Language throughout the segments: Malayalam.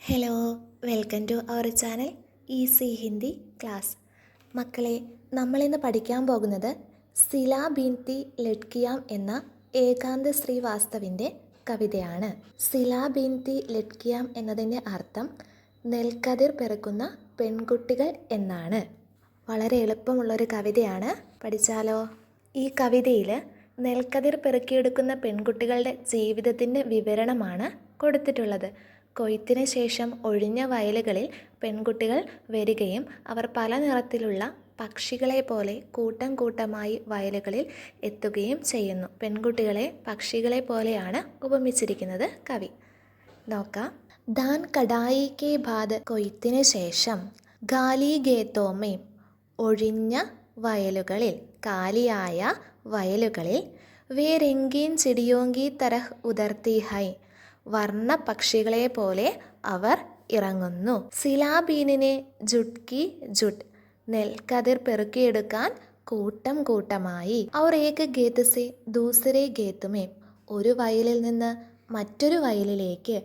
Hello, welcome to our channel easy Hindi class. മക്കളെ, നമ്മളിന്ന് പഠിക്കാൻ പോകുന്നത് സിലാ ബീൻതി ലഡ്കിയാം എന്ന ഏകാന്ത ശ്രീവാസ്തവിൻ്റെ കവിതയാണ്. സിലാ ബീൻതി ലഡ്കിയാം എന്നതിൻ്റെ അർത്ഥം നെൽക്കതിർ പെറുക്കുന്ന പെൺകുട്ടികൾ എന്നാണ്. വളരെ എളുപ്പമുള്ളൊരു കവിതയാണ്, പഠിച്ചാലോ? ഈ കവിതയിൽ നെൽക്കതിർ പെറുക്കിയെടുക്കുന്ന പെൺകുട്ടികളുടെ ജീവിതത്തിൻ്റെ വിവരണമാണ് കൊടുത്തിട്ടുള്ളത്. കൊയ്ത്തിന് ശേഷം ഒഴിഞ്ഞ വയലുകളിൽ പെൺകുട്ടികൾ വരികയും അവർ പല നിറത്തിലുള്ള പക്ഷികളെ പോലെ കൂട്ടം കൂട്ടമായി വയലുകളിൽ എത്തുകയും ചെയ്യുന്നു. പെൺകുട്ടികളെ പക്ഷികളെ പോലെയാണ് ഉപമിച്ചിരിക്കുന്നത് കവി. നോക്കാം. ദാൻ കടായി കെ ബാദ്, കൊയ്ത്തിന് ശേഷം, ഗാലി ഗേത്തോമേ, ഒഴിഞ്ഞ വയലുകളിൽ, കാലിയായ വയലുകളിൽ, വേ രംഗീൻ ചിടിയോങ്കി തരഹ് ഉദർത്തി ഹൈ, വർണ്ണ പക്ഷികളെ പോലെ അവർ ഇറങ്ങുന്നു. സിലാബീനിനെ ജുട്കി ജുട്ട്, നെൽക്കതിർ പെറുക്കിയെടുക്കാൻ കൂട്ടം കൂട്ടമായി. ഔർ ഏക് ഗേത്ത് സെ ദൂസരെ ഗേത്തുമേ, ഒരു വയലിൽ നിന്ന് മറ്റൊരു വയലിലേക്ക്,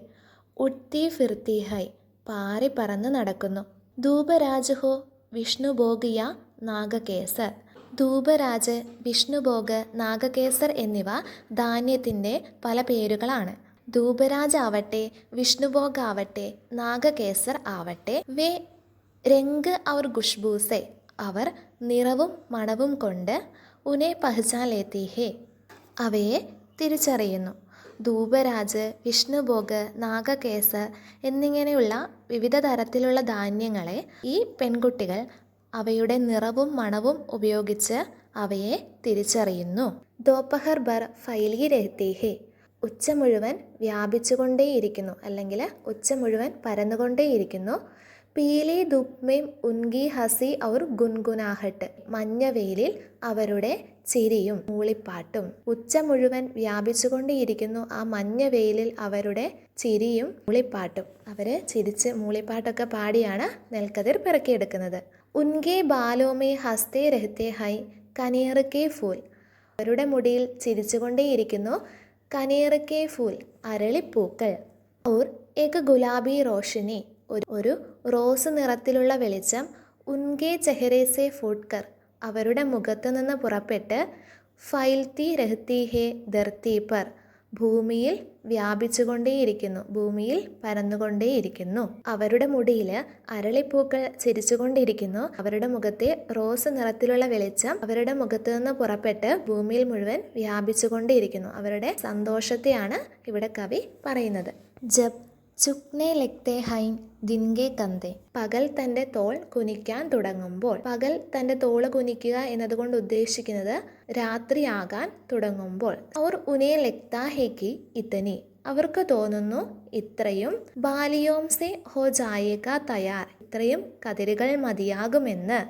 ഉഡ്തി ഫിർത്തി ഹൈ, പാറി പറന്ന് നടക്കുന്നു. ധൂപരാജ് ഹോ വിഷ്ണുഭോഗ് യാ നാഗകേസർ, ധൂപരാജ്, വിഷ്ണുഭോഗ്, നാഗകേസർ എന്നിവ ധാന്യത്തിൻ്റെ പല പേരുകളാണ്. ധൂപരാജ് ആവട്ടെ, വിഷ്ണുഭോഗ് ആവട്ടെ, നാഗകേസർ ആവട്ടെ, വേ രംഗ് ഔർ ഖുഷ്ബൂസെ, അവർ നിറവും മണവും കൊണ്ട്, ഉനെ പഹ്ചാൻ ലേത്തി ഹേ, അവയെ തിരിച്ചറിയുന്നു. ധൂപരാജ്, വിഷ്ണുഭോഗ്, നാഗകേസർ എന്നിങ്ങനെയുള്ള വിവിധ തരത്തിലുള്ള ധാന്യങ്ങളെ ഈ പെൺകുട്ടികൾ അവയുടെ നിറവും മണവും ഉപയോഗിച്ച് അവയെ തിരിച്ചറിയുന്നു. ദോപഹർ ഭർ ഫൈലി രഹത്തി ഹേ, ഉച്ച മുഴുവൻ വ്യാപിച്ചുകൊണ്ടേയിരിക്കുന്നു, അല്ലെങ്കിൽ ഉച്ച മുഴുവൻ പരന്നുകൊണ്ടേയിരിക്കുന്നു. പീലി ധൂപ്മേം ഉൻകി ഹസി ഔർ ഗുൻഗുനാഹട്ട്, മഞ്ഞവെയിലിൽ അവരുടെ ചിരിയും മൂളിപ്പാട്ടും. ഉച്ച മുഴുവൻ വ്യാപിച്ചുകൊണ്ടേയിരിക്കുന്നു, ആ മഞ്ഞവെയിലിൽ അവരുടെ ചിരിയും മൂളിപ്പാട്ടും. അവർ ചിരിച്ച് മൂളിപ്പാട്ടൊക്കെ പാടിയാണ് നെൽക്കതിർ പെറുക്കിയെടുക്കുന്നത്. ഉൻകെ ബാലോമേ ഹസ്തേ രഹത്തെ ഹൈ കനേർ കെ ഫൂൽ, അവരുടെ മുടിയിൽ ചിരിച്ചുകൊണ്ടേയിരിക്കുന്നു കനേർ കെ ഫൂൽ, അരളിപ്പൂക്കൾ. ഔർ ഏക് ഗുലാബി റോഷനി, ഒരു റോസ് നിറത്തിലുള്ള വെളിച്ചം. ഉൻകെ ചെഹരെ സെ ഫൂട്ട്കർ, അവരുടെ മുഖത്ത് നിന്ന് പുറപ്പെട്ട്, ഫൈൽത്തി രഹത്തി ഹേ ധർത്തി പർ, ഭൂമിയിൽ വ്യാപിച്ചുകൊണ്ടേയിരിക്കുന്നു, ഭൂമിയിൽ പരന്നുകൊണ്ടേയിരിക്കുന്നു. അവരുടെ മുടിയിൽ അരളിപ്പൂക്കൾ ചിരിച്ചുകൊണ്ടിരിക്കുന്നു. അവരുടെ മുഖത്തെ റോസ് നിറത്തിലുള്ള വെളിച്ചം അവരുടെ മുഖത്ത് നിന്ന് പുറപ്പെട്ട് ഭൂമിയിൽ മുഴുവൻ വ്യാപിച്ചുകൊണ്ടേയിരിക്കുന്നു. അവരുടെ സന്തോഷത്തെയാണ് ഇവിടെ കവി പറയുന്നത്. ജബ് ചുക്നെ ലഗ്തേ ഹൈൻ ദിൻകെ കന്തേ, പകൽ തൻ്റെ തോൾ കുനിക്കാൻ തുടങ്ങുമ്പോൾ. പകൽ തൻ്റെ തോള് കുനിക്കുക എന്നതുകൊണ്ട് ഉദ്ദേശിക്കുന്നത് രാത്രിയാകാൻ തുടങ്ങുമ്പോൾ. ഔർ ഉനേ ലഗ്താ ഹേ കി ഇതനി, അവർക്ക് തോന്നുന്നു ഇത്രയും. ബാലിയോം സെ ഹോ ജായേഗ തയ്യാർ, ഇത്രയും കതിരുകൾ മതിയാകുമെന്ന്.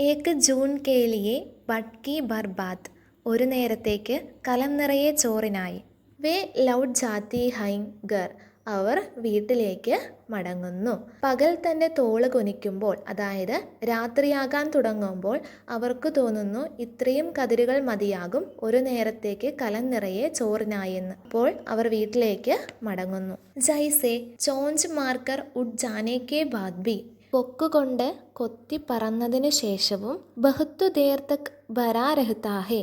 ഏക് ജൂൺ കെ ലിയേ ബട്കി ബർബാദ്, ഒരു നേരത്തേക്ക് കലം നിറയെ ചോറിനായി. വേ ലൗട്ട് ജാത്തി ഹൈൻ ഗർ, അവർ വീട്ടിലേക്ക് മടങ്ങുന്നു. പകൽ തൻ്റെ തോള് കുനിക്കുമ്പോൾ, അതായത് രാത്രിയാകാൻ തുടങ്ങുമ്പോൾ അവർക്ക് തോന്നുന്നു ഇത്രയും കതിരുകൾ മതിയാകും ഒരു നേരത്തേക്ക് കലം നിറയെ ചോറിനായെന്ന്. അപ്പോൾ അവർ വീട്ടിലേക്ക് മടങ്ങുന്നു. ജൈസെ ചോഞ്ച് മാർക്കർ ഉഡ് ജാനെ കെ ബാദ് ബി, കൊക്കുകൊണ്ട് കൊത്തി പറന്നതിന് ശേഷവും, ബഹുത്തു ദേർ തക് ഭരാ രഹ്താ ഹേ,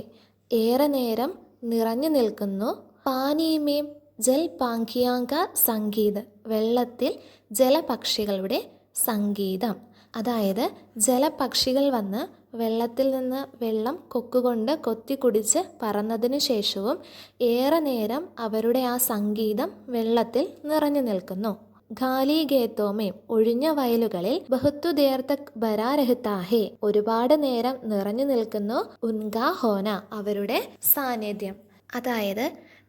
ഏറെ നേരം നിറഞ്ഞു നിൽക്കുന്നു. പാനീമേം ജൽ പാങ്കിയാങ്ക സംഗീത്, വെള്ളത്തിൽ ജലപക്ഷികളുടെ സംഗീതം. അതായത് ജലപക്ഷികൾ വന്ന് വെള്ളത്തിൽ നിന്ന് വെള്ളം കൊക്കുകൊണ്ട് കൊത്തി കുടിച്ച് പറന്നതിന് ശേഷവും ഏറെ നേരം അവരുടെ ആ സംഗീതം വെള്ളത്തിൽ നിറഞ്ഞു നിൽക്കുന്നു. ഖാലി ഗേത്തോമേ, ഒഴിഞ്ഞ വയലുകളിൽ, ബഹുത്തു ദേർ തക് ഭരാ രഹ്താ ഹേ, ഒരുപാട് നേരം നിറഞ്ഞു നിൽക്കുന്നു. ഉൻകാ ഹോന, അവരുടെ സാന്നിധ്യം. അതായത്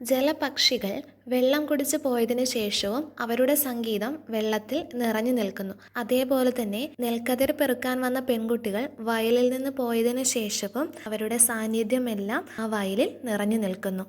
ജലപക്ഷികൾ വെള്ളം കുടിച്ച് പോയതിനു ശേഷവും അവരുടെ സംഗീതം വെള്ളത്തിൽ നിറഞ്ഞു നിൽക്കുന്നു. അതേപോലെ തന്നെ നെൽക്കതിർ പെറുക്കാൻ വന്ന പെൺകുട്ടികൾ വയലിൽ നിന്ന് പോയതിനു ശേഷവും അവരുടെ സാന്നിധ്യമെല്ലാം ആ വയലിൽ നിറഞ്ഞു നിൽക്കുന്നു.